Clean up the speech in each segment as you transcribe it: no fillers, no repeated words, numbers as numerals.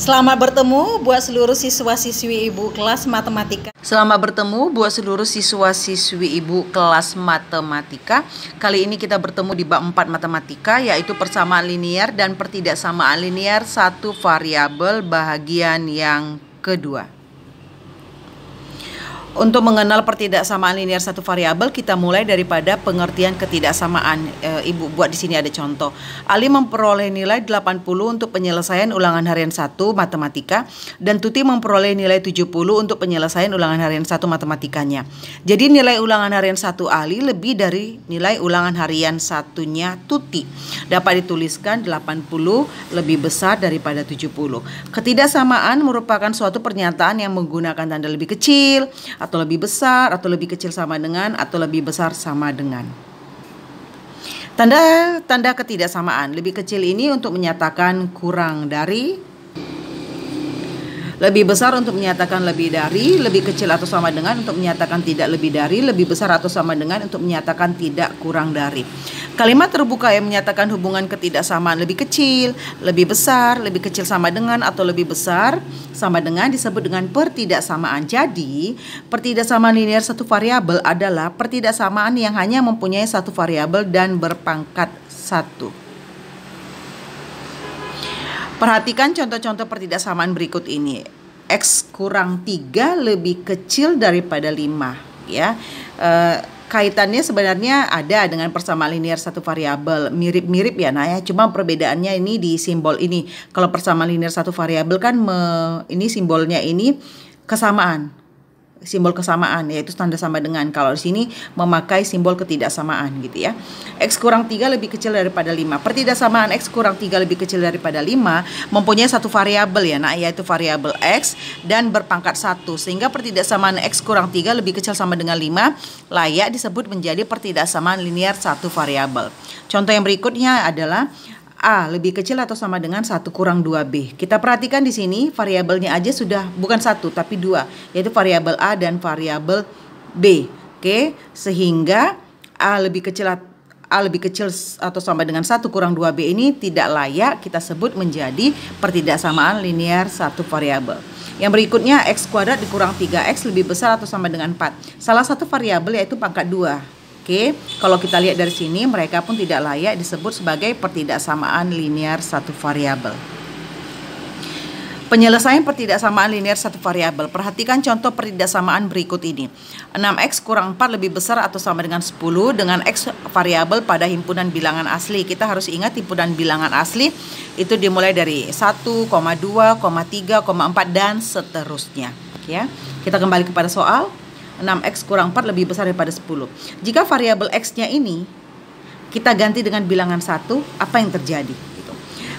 Selamat bertemu buat seluruh siswa-siswi Ibu kelas matematika. Selamat bertemu buat seluruh siswa-siswi Ibu kelas matematika. Kali ini kita bertemu di bab 4 matematika, yaitu persamaan linear dan pertidaksamaan linear satu variabel bahagian yang kedua. Untuk mengenal pertidaksamaan linear satu variabel, kita mulai daripada pengertian ketidaksamaan. Ibu buat di sini ada contoh. Ali memperoleh nilai 80 untuk penyelesaian ulangan harian 1 matematika dan Tuti memperoleh nilai 70 untuk penyelesaian ulangan harian 1 matematikanya. Jadi nilai ulangan harian 1 Ali lebih dari nilai ulangan harian 1-nya Tuti. Dapat dituliskan 80 lebih besar daripada 70. Ketidaksamaan merupakan suatu pernyataan yang menggunakan tanda lebih kecil, atau lebih besar, atau lebih kecil sama dengan, atau lebih besar sama dengan. Tanda ketidaksamaan lebih kecil ini untuk menyatakan kurang dari, lebih besar untuk menyatakan lebih dari, lebih kecil atau sama dengan untuk menyatakan tidak lebih dari, lebih besar atau sama dengan untuk menyatakan tidak kurang dari. Kalimat terbuka yang menyatakan hubungan ketidaksamaan lebih kecil, lebih besar, lebih kecil sama dengan, atau lebih besar sama dengan disebut dengan pertidaksamaan. Jadi, pertidaksamaan linear satu variabel adalah pertidaksamaan yang hanya mempunyai satu variabel dan berpangkat 1. Perhatikan contoh-contoh pertidaksamaan berikut ini. X kurang 3 lebih kecil daripada 5. Ya, kaitannya sebenarnya ada dengan persamaan linear satu variabel. Mirip-mirip ya, nah ya. Cuma perbedaannya ini di simbol ini. Kalau persamaan linear satu variabel kan ini simbolnya ini kesamaan. Simbol kesamaan yaitu tanda sama dengan. Kalau di sini memakai simbol ketidaksamaan gitu ya. X kurang 3 lebih kecil daripada 5. Pertidaksamaan X kurang 3 lebih kecil daripada 5 mempunyai satu variabel ya, nah yaitu variabel X dan berpangkat 1. Sehingga pertidaksamaan X kurang 3 lebih kecil sama dengan 5 layak disebut menjadi pertidaksamaan linear satu variabel. Contoh yang berikutnya adalah A lebih kecil atau sama dengan 1 kurang 2B. Kita perhatikan di sini variabelnya aja sudah bukan 1 tapi 2, yaitu variabel A dan variabel B. Oke, sehingga A lebih kecil atau sama dengan 1 kurang 2B ini tidak layak kita sebut menjadi pertidaksamaan linear satu variabel. Yang berikutnya X kuadrat dikurang 3X lebih besar atau sama dengan 4. Salah satu variabel yaitu pangkat 2. Oke, kalau kita lihat dari sini mereka pun tidak layak disebut sebagai pertidaksamaan linear satu variabel. Penyelesaian pertidaksamaan linear satu variabel. Perhatikan contoh pertidaksamaan berikut ini. 6X kurang 4 lebih besar atau sama dengan 10 dengan X variabel pada himpunan bilangan asli. Kita harus ingat himpunan bilangan asli itu dimulai dari 1, 2, 3, 4 dan seterusnya. Ya, kita kembali kepada soal. 6X kurang 4 lebih besar daripada 10. Jika variabel X-nya ini kita ganti dengan bilangan 1, apa yang terjadi? Gitu.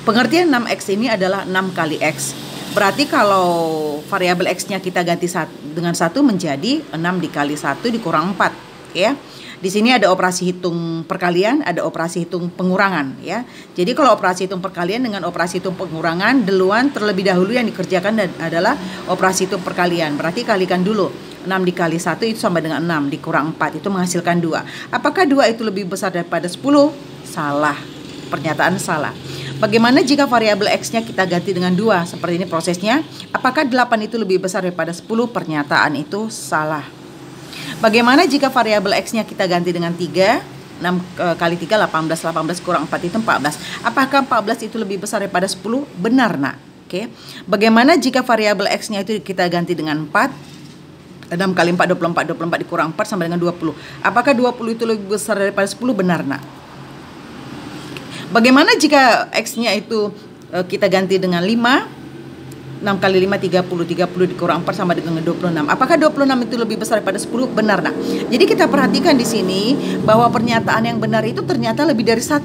Pengertian 6X ini adalah 6 kali X. Berarti kalau variabel X-nya kita ganti dengan 1 menjadi 6 dikali 1 dikurang 4. Ya. Di sini ada operasi hitung perkalian, ada operasi hitung pengurangan. Ya. Jadi kalau operasi hitung perkalian dengan operasi hitung pengurangan, terlebih dahulu yang dikerjakan adalah operasi hitung perkalian. Berarti kalikan dulu. 6 dikali 1 itu sama dengan 6 dikurang 4 itu menghasilkan 2. Apakah 2 itu lebih besar daripada 10? Salah. Pernyataan salah. Bagaimana jika variabel X-nya kita ganti dengan 2? Seperti ini prosesnya. Apakah 8 itu lebih besar daripada 10? Pernyataan itu salah. Bagaimana jika variabel X-nya kita ganti dengan 3? 6 kali 3 18, 18 kurang 4 itu 14. Apakah 14 itu lebih besar daripada 10? Benar, nak. Oke. Bagaimana jika variabel X-nya itu kita ganti dengan 4? 6 kali 4, 24, 24 dikurang 4 sama dengan 20. Apakah 20 itu lebih besar daripada 10? Benar, nak. Bagaimana jika X-nya itu kita ganti dengan 5? 6 kali 5, 30. 30 dikurang 4 sama dengan 26. Apakah 26 itu lebih besar daripada 10? Benar, nak. Jadi kita perhatikan di sini bahwa pernyataan yang benar itu ternyata lebih dari 1.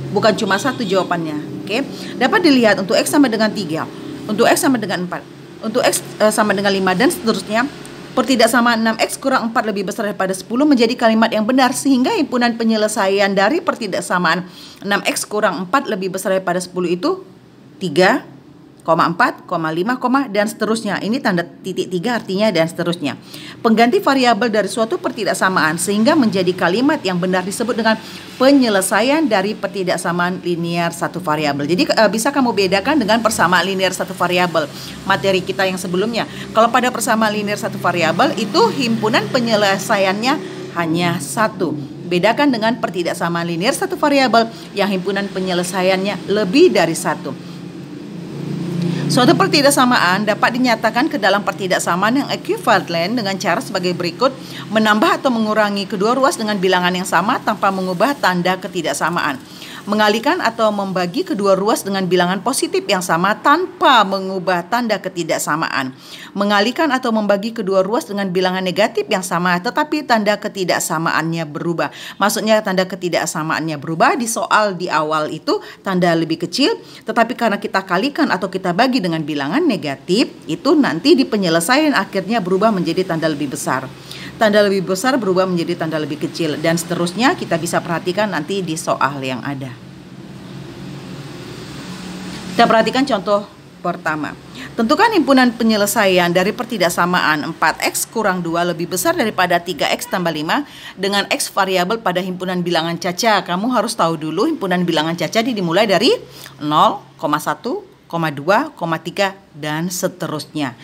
Bukan cuma 1 jawabannya. Oke. Dapat dilihat untuk X sama dengan 3. Untuk X sama dengan 4. Untuk X sama dengan 5 dan seterusnya. Pertidaksamaan 6X kurang 4 lebih besar daripada 10 menjadi kalimat yang benar sehingga himpunan penyelesaian dari pertidaksamaan 6X kurang 4 lebih besar daripada 10 itu 3,5 4, 5, dan seterusnya. Ini tanda titik 3 artinya dan seterusnya. Pengganti variabel dari suatu pertidaksamaan sehingga menjadi kalimat yang benar disebut dengan penyelesaian dari pertidaksamaan linear satu variabel. Jadi bisa kamu bedakan dengan persamaan linear satu variabel materi kita yang sebelumnya. Kalau pada persamaan linear satu variabel itu himpunan penyelesaiannya hanya satu. Bedakan dengan pertidaksamaan linear satu variabel yang himpunan penyelesaiannya lebih dari satu. Suatu pertidaksamaan dapat dinyatakan ke dalam pertidaksamaan yang ekuivalen dengan cara sebagai berikut: menambah atau mengurangi kedua ruas dengan bilangan yang sama tanpa mengubah tanda ketidaksamaan. Mengalihkan atau membagi kedua ruas dengan bilangan positif yang sama tanpa mengubah tanda ketidaksamaan. Mengalihkan atau membagi kedua ruas dengan bilangan negatif yang sama tetapi tanda ketidaksamaannya berubah. Maksudnya tanda ketidaksamaannya berubah di soal di awal itu tanda lebih kecil, tetapi karena kita kalikan atau kita bagi dengan bilangan negatif, itu nanti di penyelesaian akhirnya berubah menjadi tanda lebih besar. Tanda lebih besar berubah menjadi tanda lebih kecil, dan seterusnya kita bisa perhatikan nanti di soal yang ada. Kita perhatikan contoh pertama. Tentukan himpunan penyelesaian dari pertidaksamaan 4x kurang 2 lebih besar daripada 3x tambah 5 dengan x variabel pada himpunan bilangan caca. Kamu harus tahu dulu himpunan bilangan caca dimulai dari 0, 1, 2, 3 dan seterusnya.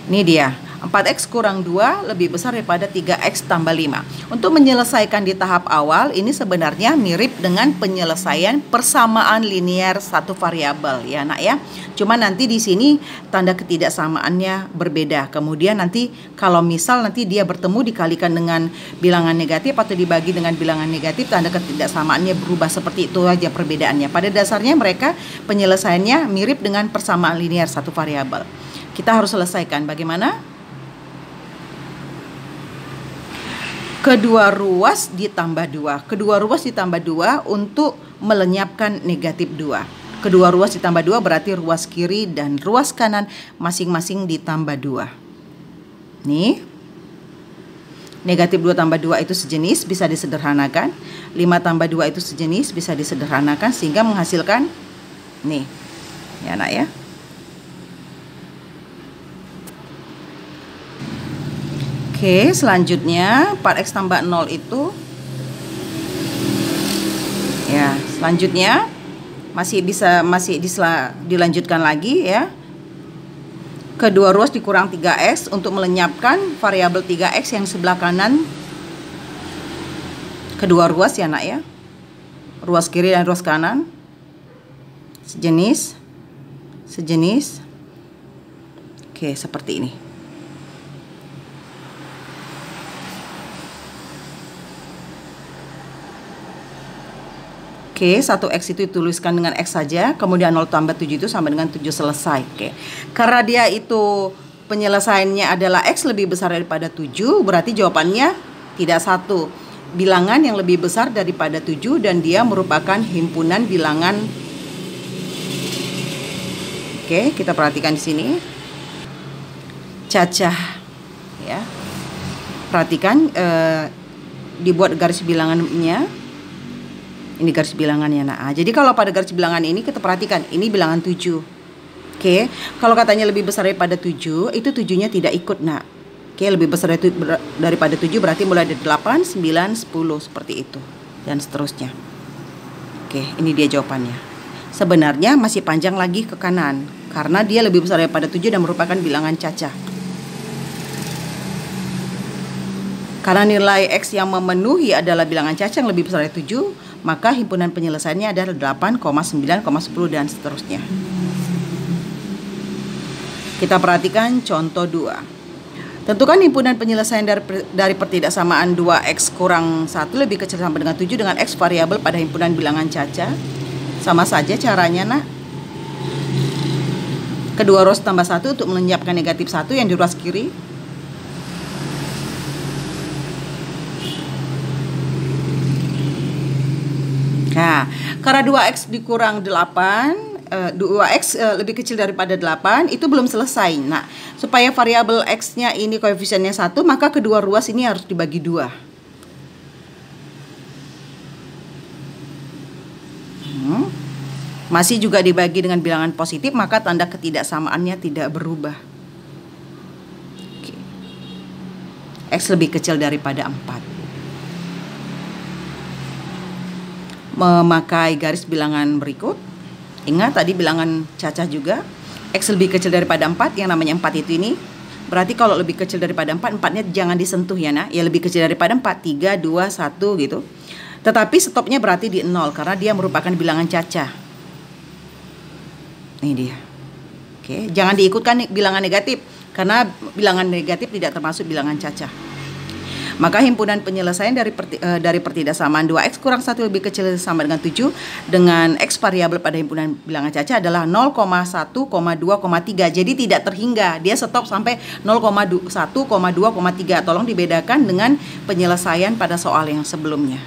Ini dia. 4x kurang 2 lebih besar daripada 3x tambah 5. Untuk menyelesaikan di tahap awal, ini sebenarnya mirip dengan penyelesaian persamaan linear satu variabel ya nak ya. Cuma nanti di sini tanda ketidaksamaannya berbeda. Kemudian nanti kalau misal nanti dia bertemu dikalikan dengan bilangan negatif atau dibagi dengan bilangan negatif, tanda ketidaksamaannya berubah. Seperti itu aja perbedaannya. Pada dasarnya mereka penyelesaiannya mirip dengan persamaan linear satu variabel. Kita harus selesaikan bagaimana? Kedua ruas ditambah 2. Kedua ruas ditambah 2 untuk melenyapkan negatif 2. Kedua ruas ditambah 2 berarti ruas kiri dan ruas kanan masing-masing ditambah 2. Nih. Negatif 2 tambah 2 itu sejenis, bisa disederhanakan. 5 tambah 2 itu sejenis, bisa disederhanakan sehingga menghasilkan nih. Ya nak ya. Oke, selanjutnya 4x tambah 0 itu ya, selanjutnya masih dilanjutkan lagi ya. Kedua ruas dikurang 3x untuk melenyapkan variabel 3x yang sebelah kanan kedua ruas ya nak ya. Ruas kiri dan ruas kanan sejenis. Oke, seperti ini. Oke, 1x itu dituliskan dengan x saja, kemudian 0 tambah 7 itu sama dengan 7 selesai. Oke. Karena dia itu penyelesaiannya adalah x lebih besar daripada 7, berarti jawabannya tidak satu. Bilangan yang lebih besar daripada 7 dan dia merupakan himpunan bilangan. Oke, kita perhatikan di sini. Cacah ya. Perhatikan dibuat garis bilangannya. Ini garis bilangannya. Nah, jadi kalau pada garis bilangan ini kita perhatikan, ini bilangan 7. Oke, kalau katanya lebih besar daripada 7, itu 7-nya tidak ikut, nak. Oke, lebih besar daripada 7 berarti mulai dari 8, 9, 10 seperti itu dan seterusnya. Oke, ini dia jawabannya. Sebenarnya masih panjang lagi ke kanan karena dia lebih besar daripada 7 dan merupakan bilangan cacah. Karena nilai x yang memenuhi adalah bilangan cacah yang lebih besar dari 7, maka himpunan penyelesaiannya adalah 8, 9, 10 dan seterusnya. Kita perhatikan contoh 2. Tentukan himpunan penyelesaian dari pertidaksamaan 2x kurang 1 lebih kecil sama dengan 7 dengan x variabel pada himpunan bilangan cacah. Sama saja caranya nak. Kedua ruas tambah 1 untuk melenyapkan negatif 1 yang di ruas kiri. Nah, karena 2x dikurang 8, 2x lebih kecil daripada 8, itu belum selesai. Nah, supaya variabel x-nya ini koefisiennya 1, maka kedua ruas ini harus dibagi 2. masih juga dibagi dengan bilangan positif, maka tanda ketidaksamaannya tidak berubah. Oke. X lebih kecil daripada 4. Memakai garis bilangan berikut. Ingat tadi bilangan cacah juga. X lebih kecil daripada 4, yang namanya 4 itu ini. Berarti kalau lebih kecil daripada 4, 4-nya jangan disentuh ya nak. Ya lebih kecil daripada 4, 3, 2, 1 gitu. Tetapi stopnya berarti di 0 karena dia merupakan bilangan cacah. Ini dia. Oke, jangan diikutkan bilangan negatif karena bilangan negatif tidak termasuk bilangan cacah. Maka himpunan penyelesaian dari pertidaksamaan 2x kurang 1 lebih kecil sama dengan 7 dengan x variabel pada himpunan bilangan cacah adalah 0,1,2,3. Jadi tidak terhingga, dia stop sampai 0,1,2,3. Tolong dibedakan dengan penyelesaian pada soal yang sebelumnya.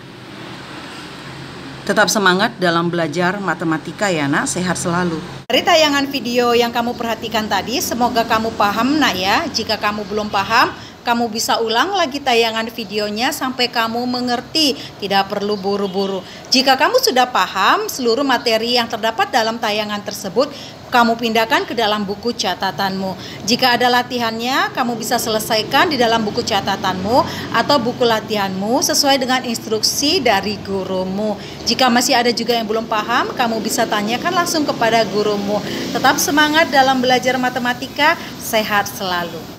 Tetap semangat dalam belajar matematika ya nak, sehat selalu. Dari tayangan video yang kamu perhatikan tadi, semoga kamu paham nak ya. Jika kamu belum paham, kamu bisa ulang lagi tayangan videonya sampai kamu mengerti, tidak perlu buru-buru. Jika kamu sudah paham seluruh materi yang terdapat dalam tayangan tersebut, kamu pindahkan ke dalam buku catatanmu. Jika ada latihannya, kamu bisa selesaikan di dalam buku catatanmu atau buku latihanmu sesuai dengan instruksi dari gurumu. Jika masih ada juga yang belum paham, kamu bisa tanyakan langsung kepada gurumu. Tetap semangat dalam belajar matematika, sehat selalu.